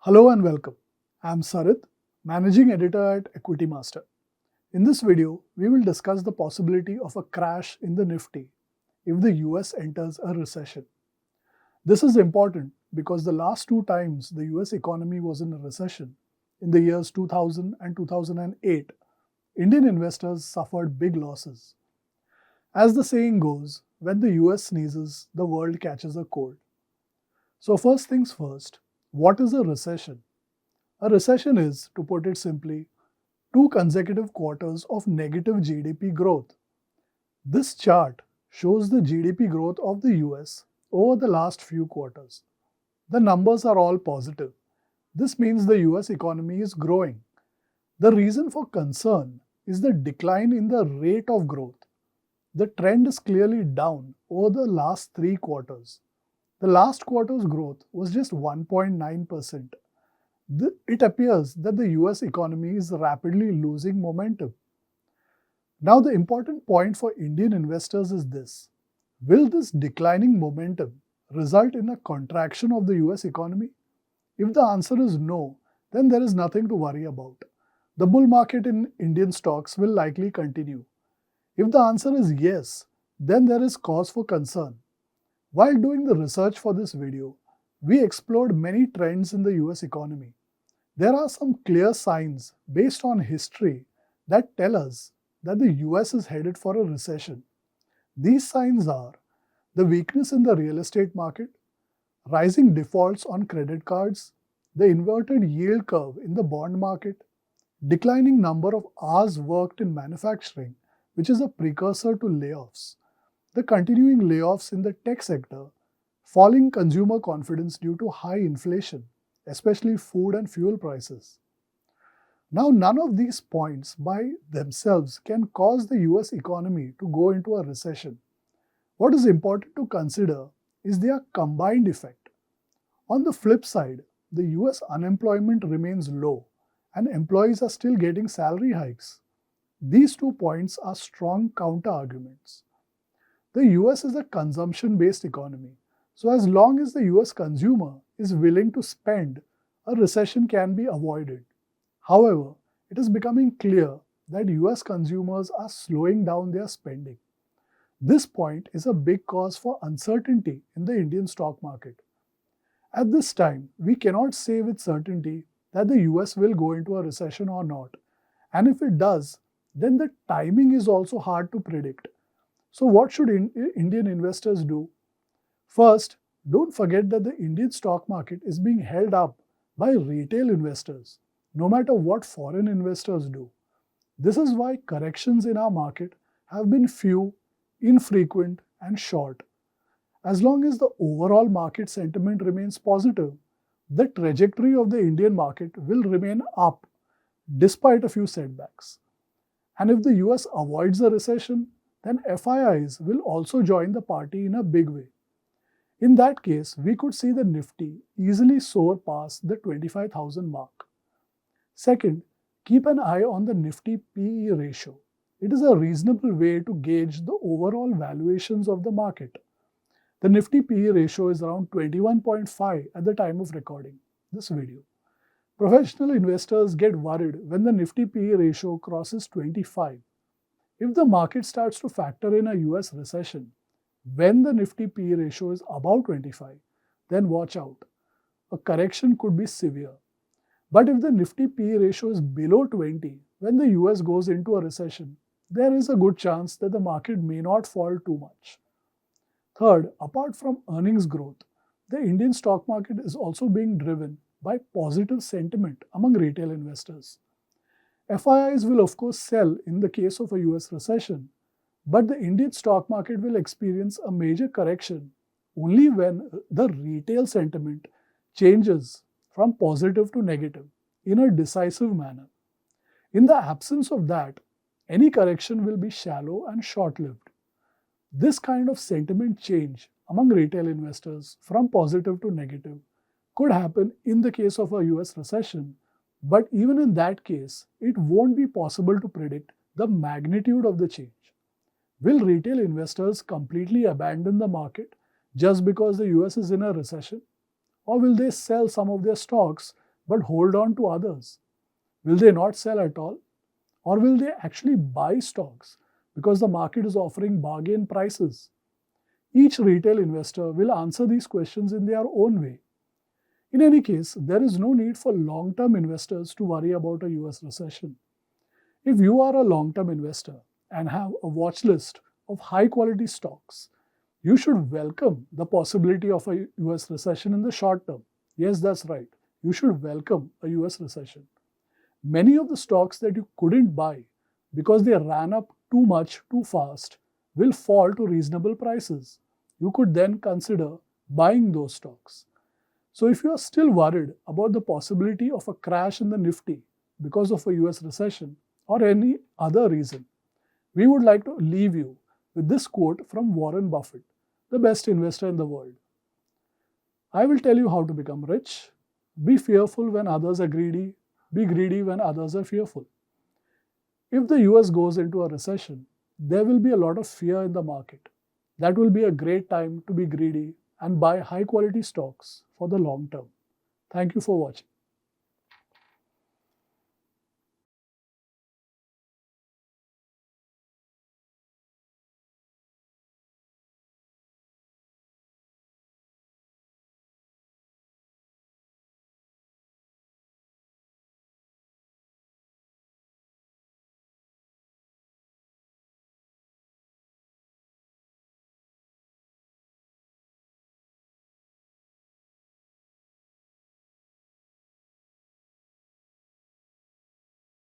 Hello and welcome. I'm Sarit, Managing Editor at Equitymaster. In this video, we will discuss the possibility of a crash in the Nifty if the US enters a recession. This is important because the last two times the US economy was in a recession, in the years 2000 and 2008, Indian investors suffered big losses. As the saying goes, when the US sneezes, the world catches a cold. So first things first, what is a recession? A recession is, to put it simply, two consecutive quarters of negative GDP growth. This chart shows the GDP growth of the US over the last few quarters. The numbers are all positive. This means the US economy is growing. The reason for concern is the decline in the rate of growth. The trend is clearly down over the last three quarters. The last quarter's growth was just 1.9%. It appears that the US economy is rapidly losing momentum. Now, the important point for Indian investors is this: will this declining momentum result in a contraction of the US economy? If the answer is no, then there is nothing to worry about. The bull market in Indian stocks will likely continue. If the answer is yes, then there is cause for concern. While doing the research for this video, we explored many trends in the US economy. There are some clear signs based on history that tell us that the US is headed for a recession. These signs are the weakness in the real estate market, rising defaults on credit cards, the inverted yield curve in the bond market, declining number of hours worked in manufacturing, which is a precursor to layoffs, the continuing layoffs in the tech sector, falling consumer confidence due to high inflation, especially food and fuel prices. Now, none of these points by themselves can cause the US economy to go into a recession. What is important to consider is their combined effect. On the flip side, the US unemployment remains low and employees are still getting salary hikes. These 2 points are strong counter-arguments. The US is a consumption-based economy, so as long as the US consumer is willing to spend, a recession can be avoided. However, it is becoming clear that US consumers are slowing down their spending. This point is a big cause for uncertainty in the Indian stock market. At this time, we cannot say with certainty that the US will go into a recession or not, and if it does, then the timing is also hard to predict. So what should Indian investors do? First, don't forget that the Indian stock market is being held up by retail investors, no matter what foreign investors do. This is why corrections in our market have been few, infrequent, and short. As long as the overall market sentiment remains positive, the trajectory of the Indian market will remain up despite a few setbacks. And if the US avoids a recession, then FIIs will also join the party in a big way. In that case, we could see the Nifty easily soar past the 25,000 mark. Second, keep an eye on the Nifty PE ratio. It is a reasonable way to gauge the overall valuations of the market. The Nifty PE ratio is around 21.5 at the time of recording this video. Professional investors get worried when the Nifty PE ratio crosses 25. If the market starts to factor in a US recession, when the Nifty PE ratio is above 25, then watch out. A correction could be severe. But if the Nifty PE ratio is below 20, when the US goes into a recession, there is a good chance that the market may not fall too much. Third, apart from earnings growth, the Indian stock market is also being driven by positive sentiment among retail investors. FIIs will of course sell in the case of a US recession, but the Indian stock market will experience a major correction only when the retail sentiment changes from positive to negative in a decisive manner. In the absence of that, any correction will be shallow and short-lived. This kind of sentiment change among retail investors from positive to negative could happen in the case of a US recession, but even in that case, it won't be possible to predict the magnitude of the change. Will retail investors completely abandon the market just because the US is in a recession? Or will they sell some of their stocks but hold on to others? Will they not sell at all? Or will they actually buy stocks because the market is offering bargain prices? Each retail investor will answer these questions in their own way. In any case, there is no need for long-term investors to worry about a US recession. If you are a long-term investor and have a watch list of high-quality stocks, you should welcome the possibility of a US recession in the short term. Yes, that's right. You should welcome a US recession. Many of the stocks that you couldn't buy because they ran up too much too fast will fall to reasonable prices. You could then consider buying those stocks. So if you are still worried about the possibility of a crash in the Nifty because of a US recession or any other reason, we would like to leave you with this quote from Warren Buffett, the best investor in the world. I will tell you how to become rich. Be fearful when others are greedy. Be greedy when others are fearful. If the US goes into a recession, there will be a lot of fear in the market. That will be a great time to be greedy and buy high quality stocks for the long term. Thank you for watching.